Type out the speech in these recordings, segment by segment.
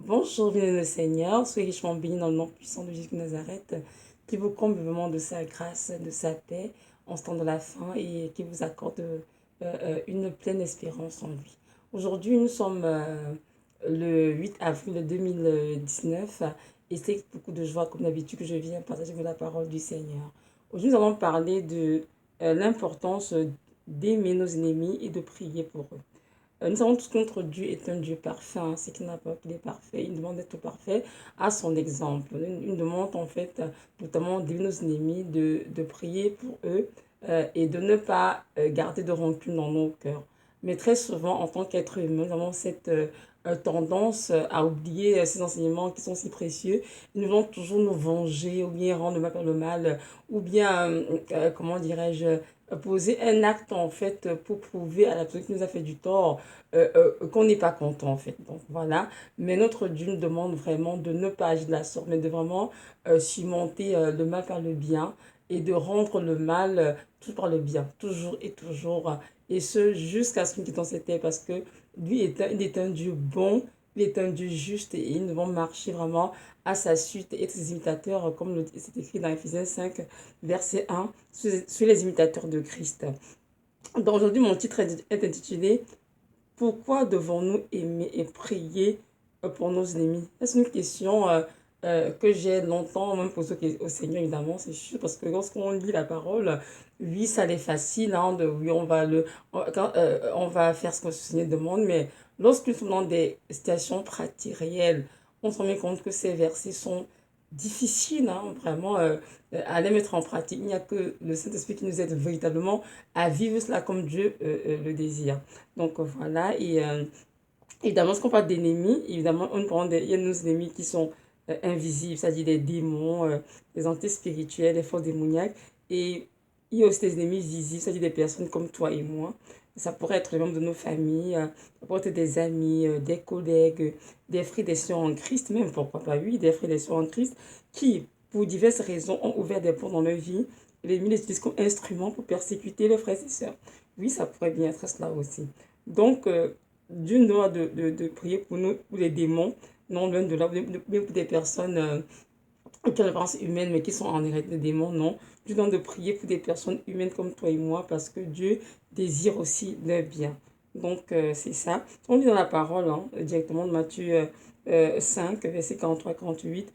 Bonjour, bien le Seigneur, soyez richement bénis dans le nom puissant de Jésus de Nazareth, qui vous comble vraiment de sa grâce, de sa paix en ce temps de la fin et qui vous accorde une pleine espérance en lui. Aujourd'hui, nous sommes le 8 avril 2019 et c'est avec beaucoup de joie, comme d'habitude, que je viens partager la parole du Seigneur. Aujourd'hui, nous allons parler de l'importance d'aimer nos ennemis et de prier pour eux. Nous savons tous que notre Dieu est un Dieu parfait, hein. C'est qu'il n'a pas qu'il est parfait. Il demande d'être parfait à son exemple. Il demande en fait, notamment d'aimer nos ennemis, de prier pour eux et de ne pas garder de rancune dans nos cœurs. Mais très souvent, en tant qu'être humain, nous avons cette tendance à oublier ces enseignements qui sont si précieux. Nous voulons toujours nous venger ou bien rendre le mal par le mal ou bien, comment dirais-je, poser un acte en fait pour prouver à la personne qui nous a fait du tort qu'on n'est pas content en fait. Donc voilà, mais notre Dieu nous demande vraiment de ne pas agir de la sorte, mais de vraiment surmonter le mal par le bien et de rendre le mal tout par le bien, toujours et toujours, et ce jusqu'à ce qu'il quitte dans cette terre, parce que lui il est un Dieu bon, il est un Dieu juste et nous devons marcher vraiment à sa suite et être ses imitateurs, comme c'est écrit dans Ephésiens 5, verset 1, sur les imitateurs de Christ. Donc aujourd'hui, mon titre est intitulé pourquoi devons-nous aimer et prier pour nos ennemis? C'est une question que j'ai longtemps même posée au Seigneur, évidemment, c'est sûr, parce que lorsqu'on lit la parole, oui, ça l'est facile, hein, oui, on va faire ce que le Seigneur demande, mais lorsque nous sommes dans des situations pratiques réelles, on se rend compte que ces versets sont difficiles, hein, vraiment, à les mettre en pratique. Il n'y a que le Saint-Esprit qui nous aide véritablement à vivre cela comme Dieu le désire. Donc voilà, et évidemment, ce qu'on parle d'ennemis, évidemment, il y a nos ennemis qui sont invisibles, c'est-à-dire des démons, des entités spirituelles, des forces démoniaques, et il y a aussi des ennemis visibles, c'est-à-dire des personnes comme toi et moi. Ça pourrait être les membres de nos familles, ça pourrait être des amis, des collègues, des frères et des sœurs en Christ, même pourquoi pas, oui, des frères et des sœurs en Christ, qui, pour diverses raisons, ont ouvert des portes dans leur vie, et l'ennemi les utilise comme instrument pour persécuter leurs frères et sœurs. Oui, ça pourrait bien être cela aussi. Donc, Dieu nous demande de prier pour nous, pour les démons, non loin de là, mais pour des personnes qui ont l'apparence humaine, mais qui sont en réalité des démons, non. Dieu nous demande de prier pour des personnes humaines comme toi et moi, parce que Dieu désire aussi leur bien. Donc, c'est ça. On lit dans la parole, hein, directement de Matthieu 5, verset 43-48,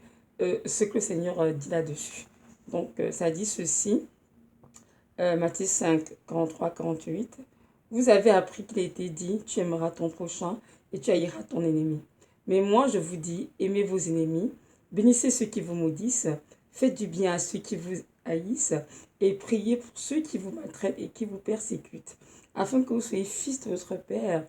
ce que le Seigneur dit là-dessus. Donc, ça dit ceci. Matthieu 5, 43-48. Vous avez appris qu'il a été dit, tu aimeras ton prochain et tu haïras ton ennemi. Mais moi, je vous dis, aimez vos ennemis, bénissez ceux qui vous maudissent, faites du bien à ceux qui vous haïssent et priez pour ceux qui vous maltraitent et qui vous persécutent, afin que vous soyez fils de votre Père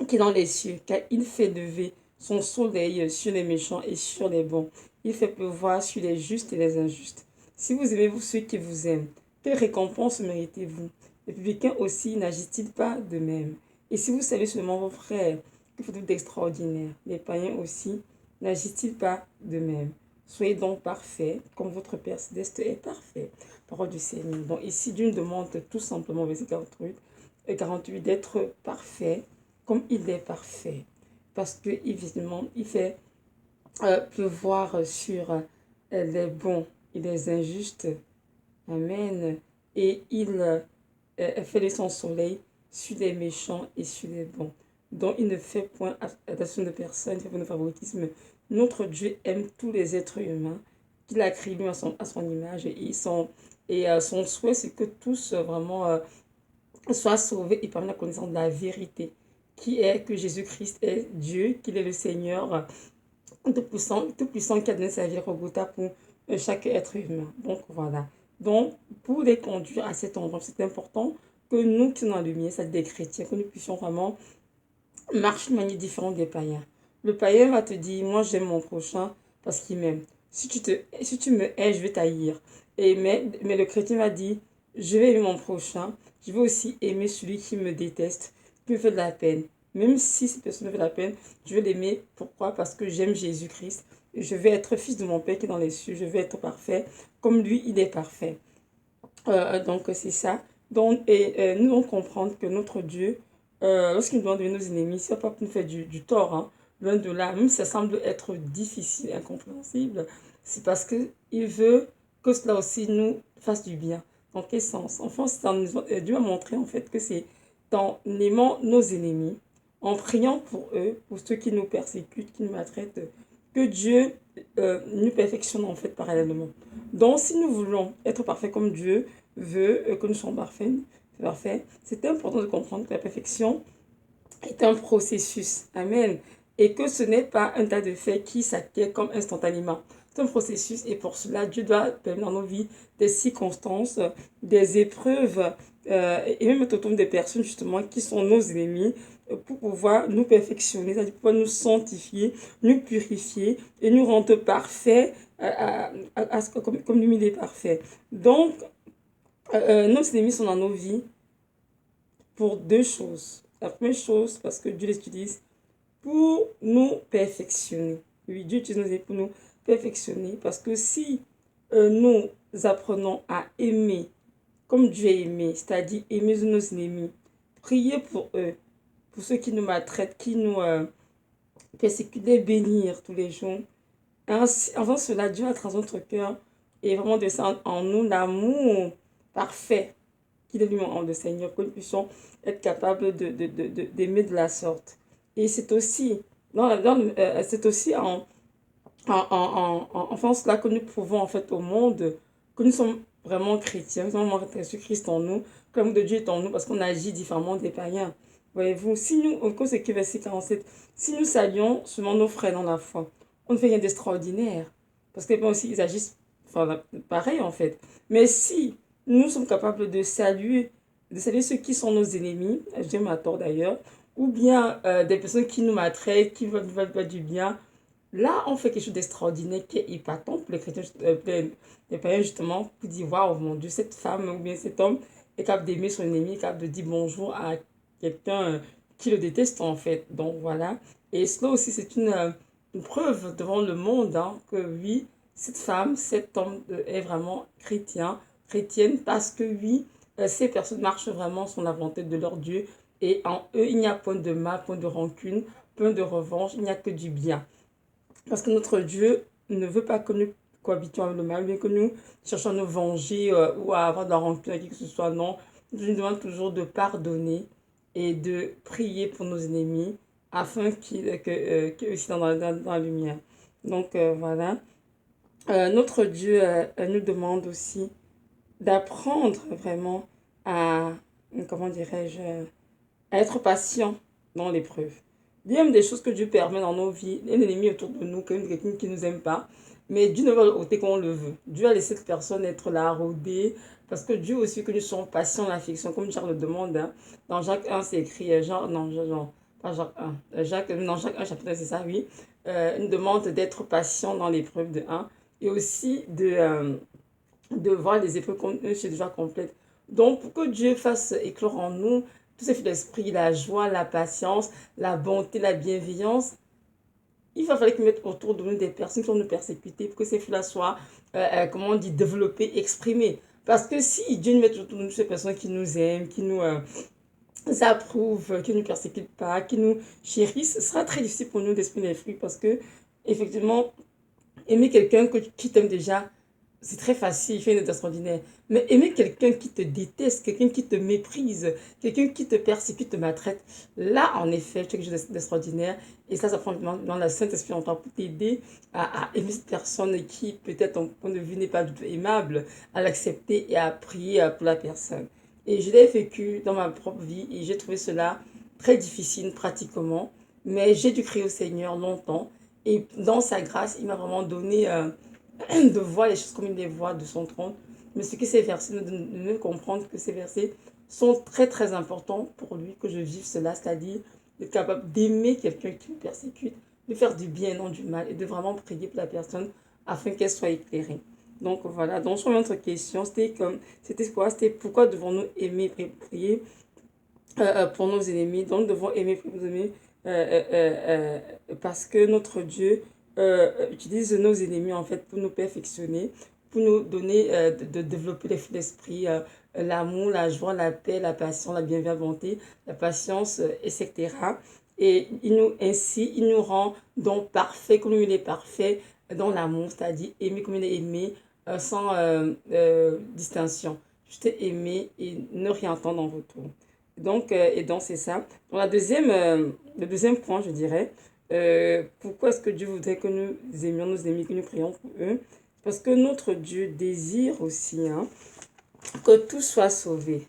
qui est dans les cieux, car il fait lever son soleil sur les méchants et sur les bons. Il fait pleuvoir sur les justes et les injustes. Si vous aimez vous ceux qui vous aiment, quelle récompense méritez-vous? Les publicains aussi n'agissent-ils pas de même? Et si vous savez seulement vos frères, que faites-vous d'extraordinaire? Les païens aussi n'agissent-ils pas de même? Soyez donc parfaits, comme votre Père céleste est parfait. Parole du Seigneur. Donc ici, Dieu nous demande tout simplement, verset 48, d'être parfait comme il est parfait. Parce que, évidemment, il fait pleuvoir sur les bons et les injustes. Amen. Et il fait de son soleil sur les méchants et sur les bons. Donc, il ne fait point attention de personne, il fait point de favoritisme. Notre Dieu aime tous les êtres humains qu'il a créés à son image. Et son souhait, c'est que tous vraiment soient sauvés et parviennent à la connaissance de la vérité, qui est que Jésus-Christ est Dieu, qu'il est le Seigneur tout puissant qui a donné sa vie à Golgotha pour chaque être humain. Donc voilà. Donc, pour les conduire à cet endroit, c'est important que nous qui sommes dans la lumière, c'est-à-dire des chrétiens, que nous puissions vraiment marcher de manière différente des païens. Le païen va te dire, moi j'aime mon prochain parce qu'il m'aime. Si tu me hais, je vais t'haïr. Mais le chrétien va dire, je vais aimer mon prochain, je vais aussi aimer celui qui me déteste, qui me fait de la peine. Même si cette personne me fait de la peine, je vais l'aimer. Pourquoi? Parce que j'aime Jésus-Christ. Je vais être fils de mon Père qui est dans les cieux. Je vais être parfait comme lui, il est parfait. Donc c'est ça. Donc, nous devons comprendre que notre Dieu, lorsqu'il nous demande de nos ennemis, ce n'est pas pour nous faire du tort, hein. loin de là. Même si ça semble être difficile, incompréhensible, c'est parce qu'il veut que cela aussi nous fasse du bien. Dans quel sens? Enfin, Dieu a montré en fait que c'est en aimant nos ennemis, en priant pour eux, pour ceux qui nous persécutent, qui nous maltraitent, que Dieu nous perfectionne en fait parallèlement. Donc, si nous voulons être parfaits comme Dieu veut que nous soyons parfaits, c'est important de comprendre que la perfection est un processus. Amen. Et que ce n'est pas un tas de faits qui s'acquiert comme instantanément. C'est un processus et pour cela, Dieu doit permettre dans nos vies des circonstances, des épreuves et même autour des personnes justement qui sont nos ennemis pour pouvoir nous perfectionner, c'est-à-dire pouvoir nous sanctifier, nous purifier et nous rendre parfaits comme lui il est parfait. Donc, nos ennemis sont dans nos vies pour deux choses. La première chose, parce que Dieu les utilise pour nous perfectionner. Oui, Dieu utilise nos ennemis pour nous perfectionner. Parce que si nous apprenons à aimer comme Dieu est aimé, c'est-à-dire aimer nos ennemis, prier pour eux, pour ceux qui nous maltraitent, qui nous persécutent, les bénir tous les jours. Avant cela, Dieu a tracé notre cœur et vraiment descendre en nous l'amour parfait qu'il est lui-même en le Seigneur, que nous puissions être capables d'aimer de la sorte. Et c'est aussi, c'est aussi en faisant cela que nous prouvons en fait au monde que nous sommes vraiment chrétiens, que nous sommes vraiment Jésus-Christ en nous, que l'amour de Dieu est en nous parce qu'on agit différemment des païens. Voyez-vous, si nous, au cause de verset 47, si nous saluons seulement nos frères dans la foi, on ne fait rien d'extraordinaire. Parce que les aussi, ils agissent enfin, pareil en fait. Mais si nous sommes capables de saluer ceux qui sont nos ennemis, je à tort d'ailleurs, ou bien des personnes qui nous maltraitent, qui veulent pas du bien, là, on fait quelque chose d'extraordinaire qui est épatant pour les chrétiens, les païens justement, pour dire, waouh, mon Dieu, cette femme ou bien cet homme est capable d'aimer son ennemi, est capable de dire bonjour à quelqu'un qui le déteste en fait. Donc voilà. Et cela aussi, c'est une preuve devant le monde hein, que oui, cette femme, cet homme est vraiment chrétienne, parce que oui, ces personnes marchent vraiment sur la volonté de leur Dieu. Et en eux, il n'y a point de mal, point de rancune, point de revanche, il n'y a que du bien. Parce que notre Dieu ne veut pas que nous cohabitions avec le mal, mais que nous cherchons à nous venger ou à avoir de la rancune à qui que ce soit. Non, Dieu nous demande toujours de pardonner et de prier pour nos ennemis afin qu'ils soient dans la lumière. Donc voilà. Notre Dieu nous demande aussi d'apprendre vraiment à, comment dirais-je, à être patient dans l'épreuve. Il y a même des choses que Dieu permet dans nos vies, un ennemi autour de nous, quelqu'un qui ne nous aime pas, mais Dieu ne va le ôter qu'on le veut. Dieu a laissé cette personne être là, rôder, parce que Dieu aussi que nous soyons patients dans l'affliction, comme Jacques le demande. Hein. Dans Jacques 1, c'est écrit, pas Jacques 1, Jacques 1, chapitre, c'est ça, oui. Une demande d'être patient dans l'épreuve de 1, et aussi de voir les épreuves comme c'est déjà complètes. Donc, pour que Dieu fasse éclore en nous tous ces fruits d'esprit, la joie, la patience, la bonté, la bienveillance, il va falloir qu'il mette autour de nous des personnes qui vont nous persécuter pour que ces fruits-là soient, comment on dit, développés, exprimés. Parce que si Dieu nous met autour de nous ces personnes qui nous aiment, qui nous approuvent, qui ne nous persécutent pas, qui nous chérissent, ce sera très difficile pour nous d'exprimer les fruits parce que, effectivement, aimer quelqu'un qui t'aime déjà, c'est très facile, il fait une aide extraordinaire. Mais aimer quelqu'un qui te déteste, quelqu'un qui te méprise, quelqu'un qui te persécute, te maltraite, là, en effet, tu fais quelque chose d'extraordinaire. Et ça prend dans la Saint-Esprit en temps pour t'aider à aimer cette personne qui, peut-être, ton point de vue n'est pas du tout aimable, à l'accepter et à prier pour la personne. Et je l'ai vécu dans ma propre vie et j'ai trouvé cela très difficile pratiquement. Mais j'ai dû crier au Seigneur longtemps. Et dans sa grâce, il m'a vraiment donné de voir les choses comme il les voit de son trône. Mais ce que ces versets nous donnent de comprendre que ces versets sont très très importants pour lui, que je vive cela, c'est-à-dire d'être capable d'aimer quelqu'un qui me persécute, de faire du bien et non du mal, et de vraiment prier pour la personne afin qu'elle soit éclairée. Donc voilà, donc sur notre question, c'était quoi? C'était pourquoi devons-nous aimer et prier pour nos ennemis? Donc nous devons aimer pour nos ennemis parce que notre Dieu utilise nos ennemis en fait pour nous perfectionner, pour nous donner de développer les fruits d'esprit, l'amour, la joie, la paix, la patience, la bienveillance, la patience, etc. Et ainsi, il nous rend donc parfait comme il est parfait dans l'amour, c'est-à-dire aimer comme il est aimé, sans distinction. Juste aimer et ne rien attendre en retour. Donc c'est ça. Donc, le deuxième point, je dirais, pourquoi est-ce que Dieu voudrait que nous aimions nos ennemis, que nous prions pour eux? Parce que notre Dieu désire aussi, hein, que tous soient sauvés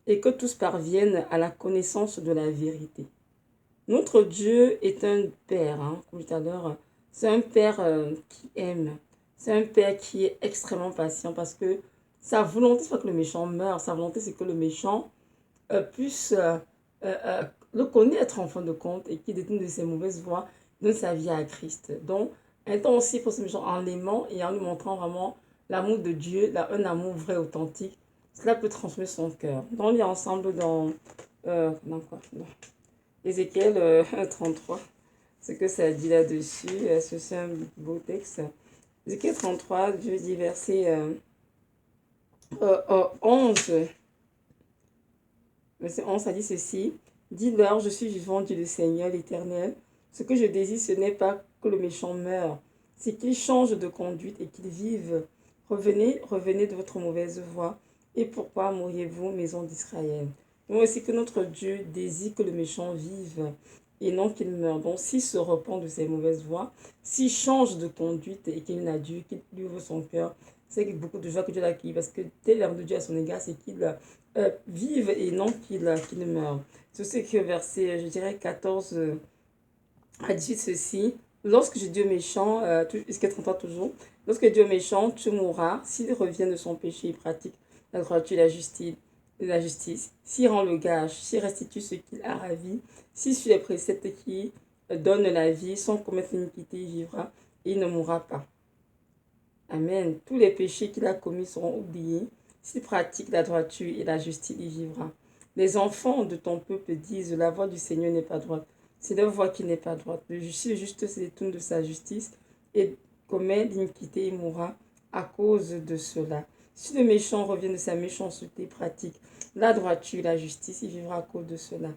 et que tous parviennent à la connaissance de la vérité. Notre Dieu est un Père, hein, comme tout à l'heure, c'est un Père qui aime, c'est un Père qui est extrêmement patient parce que sa volonté, c'est pas que le méchant meure, sa volonté, c'est que le méchant puisse le connaître en fin de compte et qu'il détourne de ses mauvaises voies, donne sa vie à Christ. Donc, un temps aussi pour ce méchant en l'aimant et en lui montrant vraiment l'amour de Dieu, un amour vrai, authentique, cela peut transmettre son cœur. Donc, on lit ensemble dans quoi? Dans Ézéchiel 33, ce que ça dit là-dessus, c'est un beau texte. Ézéchiel 33, Dieu dit verset 11. Verset 11, ça dit ceci. Dis-leur, je suis vivant, dit le Seigneur, l'Éternel. Ce que je désire, ce n'est pas que le méchant meure, c'est qu'il change de conduite et qu'il vive. Revenez, revenez de votre mauvaise voie. Et pourquoi mourriez-vous, maison d'Israël? Donc aussi que notre Dieu désire que le méchant vive et non qu'il meure. Donc s'il se repent de ses mauvaises voies, s'il change de conduite et qu'il n'a Dieu, qu'il lui ouvre son cœur, c'est beaucoup de joie que Dieu l'a accueilli. Parce que tel l'amour de Dieu à son égard, c'est qu'il vive et non qu'il meure. C'est ce que verset, je dirais, 14 a dit ceci. Lorsque je dis au méchant, jusqu'à 33 toujours, lorsque Dieu est méchant, tu mourras. S'il revient de son péché, il pratique la droiture et la justice. S'il rend le gage, s'il restitue ce qu'il a ravi, s'il suit les préceptes qui donnent la vie, sans commettre l'iniquité, il vivra et il ne mourra pas. Amen. Tous les péchés qu'il a commis seront oubliés. S'il pratique la droiture et la justice, il vivra. Les enfants de ton peuple disent, la voie du Seigneur n'est pas droite. C'est la voie qui n'est pas droite. Le juste se détourne de sa justice et commet l'iniquité et mourra à cause de cela. Si le méchant revient de sa méchanceté, pratique la droiture et la justice, il vivra à cause de cela.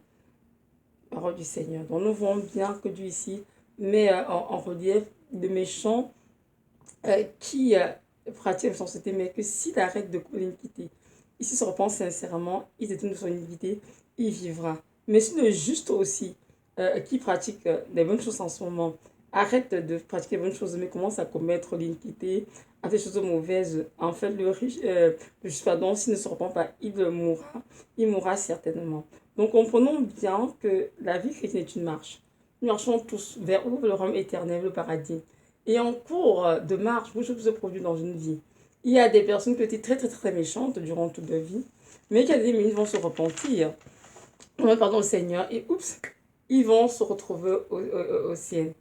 Parole du Seigneur. Donc nous voyons bien que Dieu ici met en relief le méchant qui pratique la méchanceté, mais que s'il arrête de commettre l'iniquité, il se repent sincèrement, il se détourne de son iniquité, il vivra. Mais si le juste aussi, qui pratique les bonnes choses en ce moment, arrête de pratiquer les bonnes choses, mais commence à commettre l'iniquité, à faire des choses mauvaises, en fait, le juste, pardon, s'il ne se repent pas, il mourra certainement. Donc comprenons bien que la vie chrétienne est une marche. Nous marchons tous vers où? Le royaume éternel, le paradis. Et en cours de marche, beaucoup de choses se produisent dans une vie. Il y a des personnes qui étaient très très très méchantes durant toute leur vie, mais qui à des minutes vont se repentir, pardon, au Seigneur, et oups, ils vont se retrouver au ciel.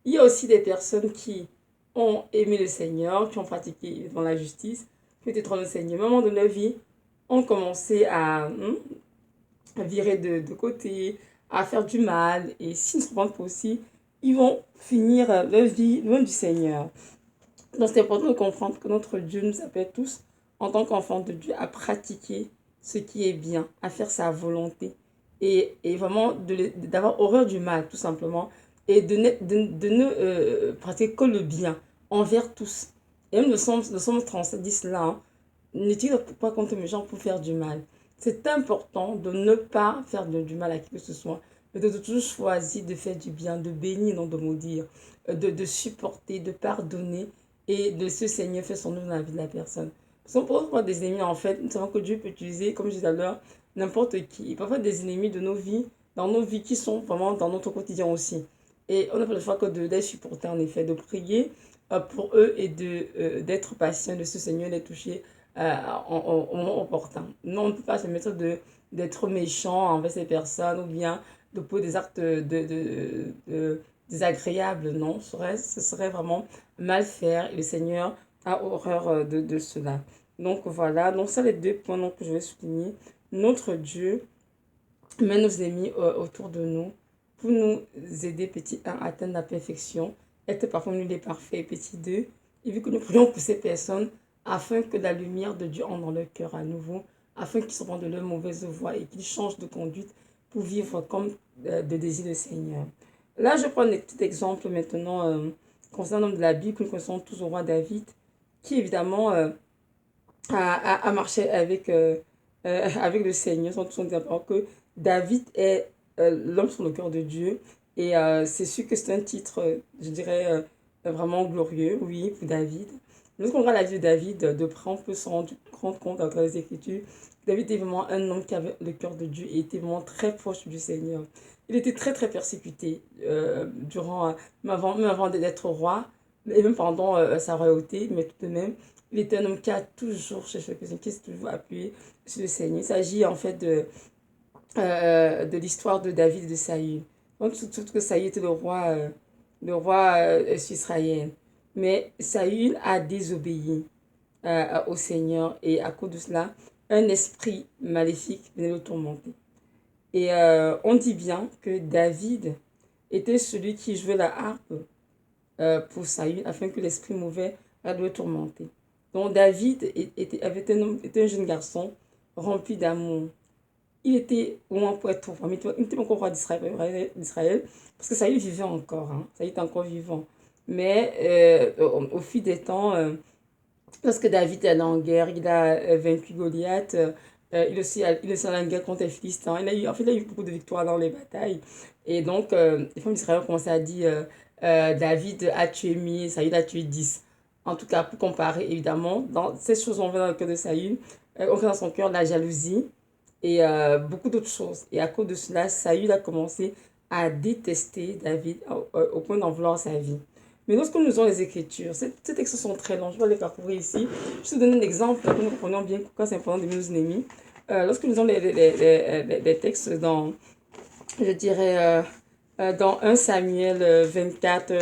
Il y a aussi des personnes qui ont aimé le Seigneur, qui ont pratiqué dans la justice, qui étaient trop le Seigneur. Au moment de leur vie, ont commencé à virer de côté, à faire du mal, et s'ils ne se repentent pas aussi, ils vont finir leur vie loin du Seigneur. Donc c'est important de comprendre que notre Dieu nous appelle tous, en tant qu'enfants de Dieu, à pratiquer ce qui est bien, à faire sa volonté, et vraiment d'avoir horreur du mal, tout simplement, et de ne pratiquer que le bien envers tous. Et même le Somme 37 dit cela, hein, n'utilise pas contre les gens pour faire du mal. C'est important de ne pas faire du mal à qui que ce soit, mais de toujours choisir de faire du bien, de bénir, non de maudire, de supporter, de pardonner et de se Seigneur faire son œuvre dans la vie de la personne. Parce qu'on peut avoir des ennemis, en fait, nous savons que Dieu peut utiliser, comme je disais tout à l'heure, n'importe qui. Il peut avoir des ennemis de nos vies, dans nos vies qui sont vraiment dans notre quotidien aussi. Et on n'a pas le choix que d'être supporter, en effet, de prier pour eux et d'être patient, de ce Seigneur les toucher au moment opportun. Non, on ne peut pas se mettre d'être méchant envers ces personnes ou bien de poser des actes désagréables. Non, ce serait vraiment mal faire et le Seigneur a horreur de cela. Donc voilà, donc ça les deux points donc, que je vais souligner. Notre Dieu met nos ennemis autour de nous pour nous aider, petit 1, à atteindre la perfection, être parfois nul et parfait, petit 2, il veut que nous prions pour ces personnes afin que la lumière de Dieu entre dans leur cœur à nouveau, afin qu'ils se rendent de leur mauvaise voie et qu'ils changent de conduite pour vivre comme de désir le Seigneur. Là, je prends un petit exemple maintenant concernant l'homme de la Bible que nous connaissons tous au roi David, qui évidemment a marché avec le Seigneur. Sont d'abord que David est l'homme sur le cœur de Dieu. Et c'est sûr que c'est un titre, je dirais, vraiment glorieux, oui, pour David. Lorsqu'on regarde la vie de David, de près, on peut se rendre compte dans les Écritures. David était vraiment un homme qui avait le cœur de Dieu et était vraiment très proche du Seigneur. Il était très, très persécuté même avant d'être roi, et même pendant sa royauté, mais tout de même, il était un homme qui a toujours cherché le Seigneur, qui s'est toujours appuyé sur le Seigneur. Il s'agit en fait de l'histoire de David et de Saül. Donc, surtout que Saül était le roi sur Israël. Mais Saül a désobéi au Seigneur et à cause de cela, un esprit maléfique venait le tourmenter. Et on dit bien que David était celui qui jouait la harpe pour Saül afin que l'esprit mauvais le tourmenter. Donc David était un jeune garçon rempli d'amour. Il était au moins pour être roi, mais il n'était pas encore roi d'Israël parce que Saül vivait encore, hein, Saül était encore vivant. Mais au fil des temps, lorsque David est allé en guerre, il a vaincu Goliath, il aussi allé en guerre contre les Philistins. Il a eu beaucoup de victoires dans les batailles. Et donc, les femmes d'Israël ont commencé à dire David a tué 1000, Saül a tué 10. En tout cas, pour comparer, évidemment, dans ces choses, on voit dans le cœur de Saül, on voit dans son cœur la jalousie et beaucoup d'autres choses. Et à cause de cela, Saül a commencé à détester David au point d'en vouloir sa vie. Mais lorsque nous lisons les Écritures, ces textes sont très longs, je vais les parcourir ici. Je vais te donner un exemple pour que nous comprenions bien pourquoi c'est important de nos ennemis. Lorsque nous lisons les textes dans, je dirais, dans 1 Samuel 24,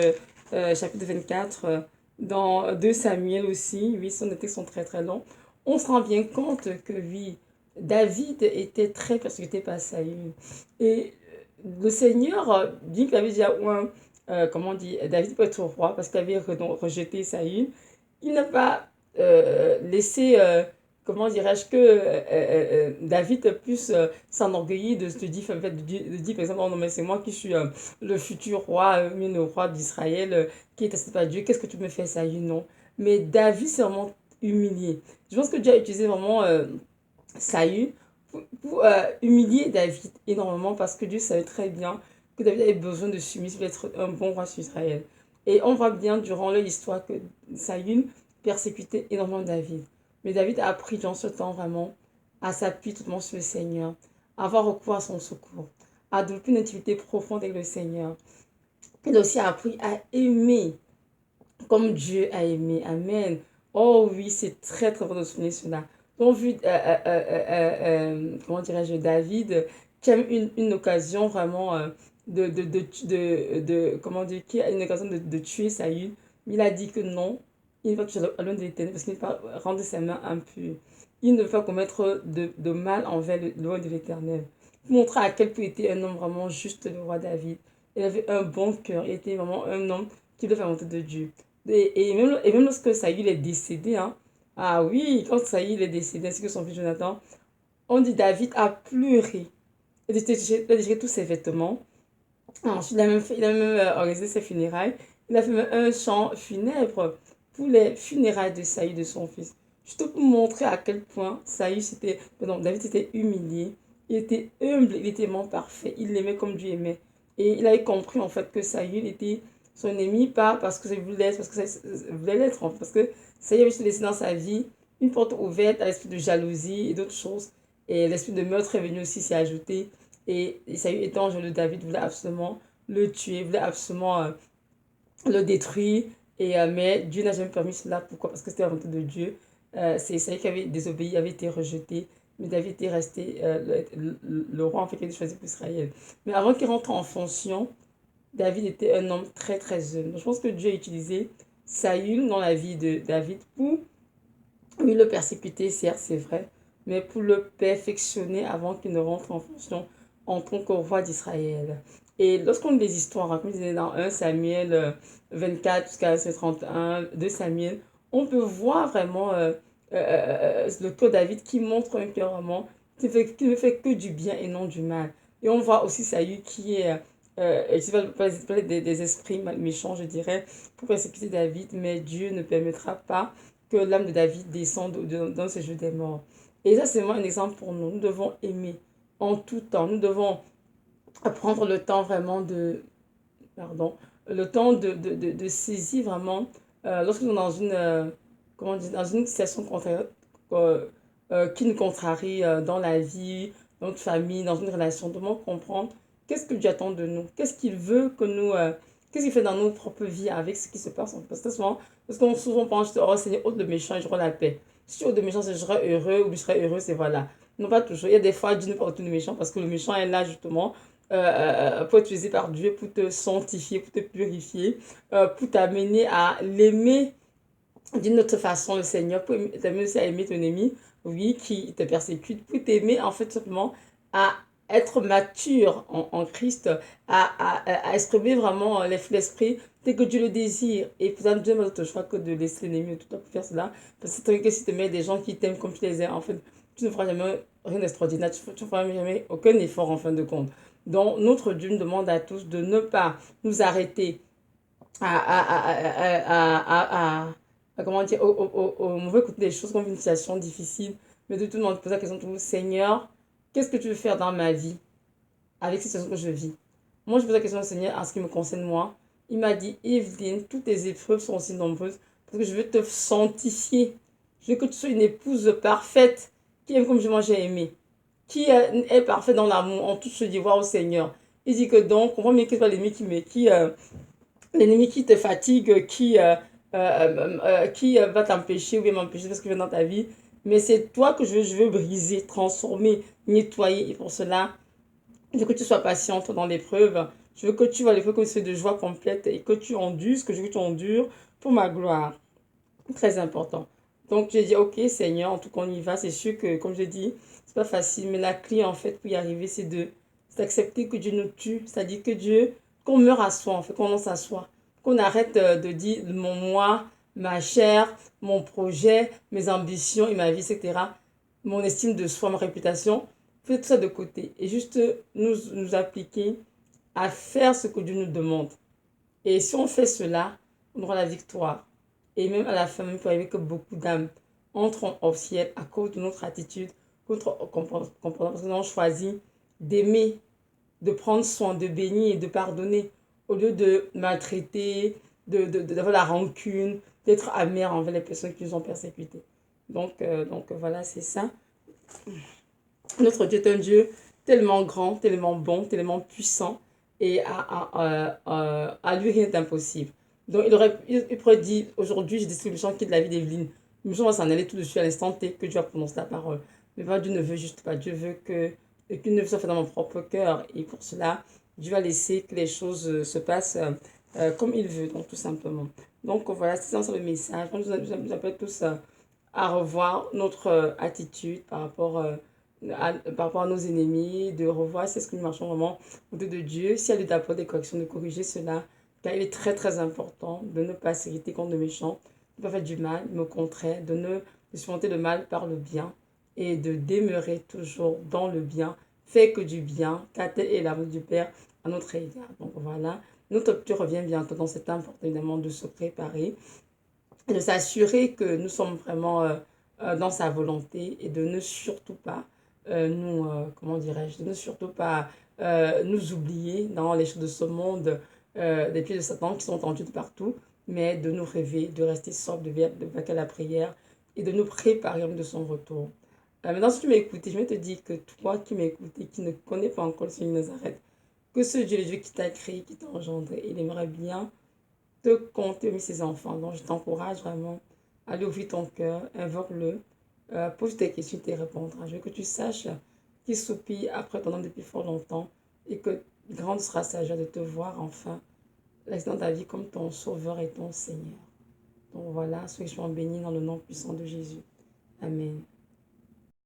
chapitre 24, dans 2 Samuel aussi, oui, les textes sont très très longs, on se rend bien compte que oui, David était très persécuté par Saül. Et le Seigneur dit qu'il avait déjà comment on dit, David peut être roi parce qu'il avait rejeté Saül. Il n'a pas laissé, comment dirais-je, que David puisse s'enorgueillir de dire, en fait, de dire, par exemple, oh non, mais c'est moi qui suis le futur roi, le roi d'Israël, qui est testé par Dieu. Qu'est-ce que tu me fais, Saül? Non. Mais David s'est vraiment humilié. Je pense que Dieu a utilisé vraiment Saül pour humilier David énormément parce que Dieu savait très bien que David avait besoin de soumission pour être un bon roi sur Israël. Et on voit bien durant l'histoire que Saül persécutait énormément David. Mais David a appris dans ce temps vraiment à s'appuyer totalement sur le Seigneur, à avoir recours à son secours, à développer une intimité profonde avec le Seigneur. Il a aussi appris à aimer comme Dieu a aimé. Amen. Oh oui, c'est très très bon de souligner cela. Donc, vu, comment dirais-je, David, qui a eu une occasion vraiment comment dire, qui a une occasion de tuer Saül, mais il a dit que non, il ne va pas toucher à l'homme de l'Éternel parce qu'il ne va pas rendre ses mains impures. Il ne veut pas commettre de mal envers l'homme de l'Éternel. Pour montrer à quel point il était un homme vraiment juste, le roi David. Il avait un bon cœur, il était vraiment un homme qui devait faire monter de Dieu. Et même lorsque Saül est décédé, hein, ah oui, quand Saül est décédé, ainsi que son fils Jonathan, on dit David a pleuré. Il a déchiré tous ses vêtements. Ensuite, il a même organisé ses funérailles. Il a fait même un chant funèbre pour les funérailles de Saül, de son fils. Juste pour montrer à quel point David s'était humilié. Il était humble, il était vraiment parfait. Il l'aimait comme Dieu aimait. Et il avait compris en fait que Saül était son ennemi, pas parce que ça voulait l'être, parce que ça voulait l'être, en fait, parce que Saül avait laissé dans sa vie une porte ouverte à l'esprit de jalousie et d'autres choses. Et l'esprit de meurtre est venu aussi s'y ajouter. Et Saül étant jaloux de David, voulait absolument le tuer, voulait absolument le détruire. Mais Dieu n'a jamais permis cela. Pourquoi? Parce que c'était la volonté de Dieu. C'est Saül qui avait désobéi, avait été rejeté. Mais David était resté le roi en fait qui a été choisi pour Israël. Mais avant qu'il rentre en fonction, David était un homme très très jeune. Donc, je pense que Dieu a utilisé Saül dans la vie de David pour lui le persécuter, certes, c'est vrai, mais pour le perfectionner avant qu'il ne rentre en fonction en tant que roi d'Israël. Et lorsqu'on lit des histoires, comme je disais dans 1 Samuel 24 jusqu'à 31, 2 Samuel, on peut voir vraiment le cœur de David qui montre un cœur vraiment qui ne fait que du bien et non du mal. Et on voit aussi Saül qui est, qui va parler des esprits méchants, je dirais, pour persécuter David, mais Dieu ne permettra pas que l'âme de David descende dans ce jeu des morts. Et ça, c'est vraiment un exemple pour nous. Nous devons aimer en tout temps. Nous devons prendre le temps vraiment pardon, le temps de saisir vraiment, lorsque nous sommes dans une, comment dire, dans une situation contraire, qui nous contrarie dans la vie, dans notre famille, dans une relation, nous devons comprendre qu'est-ce que Dieu attend de nous, qu'est-ce qu'il veut que nous, qu'est-ce qu'il fait dans notre propre vie avec ce qui se passe. Parce que souvent, parce qu'on souvent pense, oh Seigneur, ôte le méchant et j'aurai la paix. Si tu ôtes le méchant, je serai heureux ou je serai heureux, c'est voilà. Non, pas toujours. Il y a des fois, Dieu ne peut pas ôter le méchant parce que le méchant est là justement pour être utilisé par Dieu pour te sanctifier, pour te purifier, pour t'amener à l'aimer d'une autre façon, le Seigneur, pour t'amener aussi à aimer ton ennemi, oui, qui te persécute, pour t'aimer en fait simplement à être mature en Christ, à exprimer vraiment les fruits de l'esprit dès que Dieu le désire. Et peut-être Dieu n'a pas d'autre choix que de laisser l'ennemi tout à pour faire cela. Parce que si tu mets des gens qui t'aiment comme tu les aimes, en fait, tu ne feras jamais rien d'extraordinaire, tu ne feras jamais aucun effort en fin de compte. Donc, notre Dieu nous demande à tous de ne pas nous arrêter à, à, à, à, à, comment dire, au mauvais côté des choses comme une situation difficile, mais de tout le monde poser la question toujours, Seigneur, qu'est-ce que tu veux faire dans ma vie avec cette situation que je vis? Moi, je pose la question au Seigneur en ce qui me concerne moi. Il m'a dit, Evelyne, toutes tes épreuves sont aussi nombreuses parce que je veux te sanctifier. Je veux que tu sois une épouse parfaite qui aime comme j'ai aimé, qui est parfaite dans l'amour, en tout se voir au Seigneur. Il dit que donc, comprends bien que ce n'est pas l'ennemi l'ennemi qui te fatigue, qui va t'empêcher ou bien m'empêcher de ce que je veux dans ta vie. Mais c'est toi que je veux briser, transformer, nettoyer. Et pour cela, je veux que tu sois patiente dans l'épreuve. Je veux que tu vois l'épreuve comme une de joie complète et que tu endures ce que je veux que tu endures pour ma gloire. Très important. Donc, j'ai dit, ok, Seigneur, en tout cas, on y va. C'est sûr que, comme je dis, c'est pas facile. Mais la clé, en fait, pour y arriver, c'est d'accepter que Dieu nous tue. C'est-à-dire que Dieu, qu'on meurt à soi, en fait, qu'on lance à soi. Qu'on arrête de dire mon moi, ma chair, mon projet, mes ambitions et ma vie, etc. Mon estime de soi, ma réputation. Faites tout ça de côté. Et juste nous appliquer à faire ce que Dieu nous demande. Et si on fait cela, on aura la victoire. Et même à la fin, il peut arriver que beaucoup d'âmes entrent au ciel à cause de notre attitude, notre comportement, parce que nous avons choisi d'aimer, de prendre soin, de bénir et de pardonner, au lieu de maltraiter, d'avoir la rancune, d'être amer envers les personnes qui nous ont persécutés. Donc voilà, c'est ça. Notre Dieu est un Dieu tellement grand, tellement bon, tellement puissant, et à lui rien n'est impossible. Donc il pourrait dire, aujourd'hui j'ai décidé le méchant qui est de la vie d'Evelyne. Le méchant va s'en aller tout de suite à l'instant T que Dieu a prononcé la parole. Mais pas, Dieu ne veut juste pas. Dieu veut qu'une œuvre soit faite dans mon propre cœur. Et pour cela, Dieu va laisser que les choses se passent comme il veut, donc tout simplement. Donc voilà, c'est ça le message. Donc, je vous appelle tous à revoir notre attitude par rapport à nos ennemis, de revoir si est-ce que nous marchons vraiment au dos de Dieu, s'il y a lieu d'apporter des corrections, de corriger cela, car il est très très important de ne pas s'irriter contre le méchant, de ne pas faire du mal, mais au contraire, de surmonter le mal par le bien et de demeurer toujours dans le bien, fait que du bien, car tel est l'amour du Père à notre égard. Donc voilà, notre rupture revient bientôt, donc c'est important évidemment de se préparer et de s'assurer que nous sommes vraiment dans sa volonté et de ne surtout pas comment dirais-je, de ne surtout pas nous oublier dans les choses de ce monde, des pieds de Satan qui sont tendus de partout, mais de nous rêver, de rester sobre, de vaquer à la prière et de nous préparer de son retour. Maintenant, si tu m'écoutes, je vais te dire que toi qui m'écoutes et qui ne connais pas encore le Seigneur de Nazareth, que ce Dieu, le Dieu qui t'a créé, qui t'a engendré, il aimerait bien te compter parmi ses enfants. Donc, je t'encourage vraiment à aller ouvrir ton cœur, invoque-le, pose tes questions, il te répondra. Je veux que tu saches qu'il soupire après ton nom depuis fort longtemps et que grande sera sa joie de te voir enfin dans ta vie comme ton sauveur et ton Seigneur. Donc voilà, sois béni dans le nom puissant de Jésus. Amen.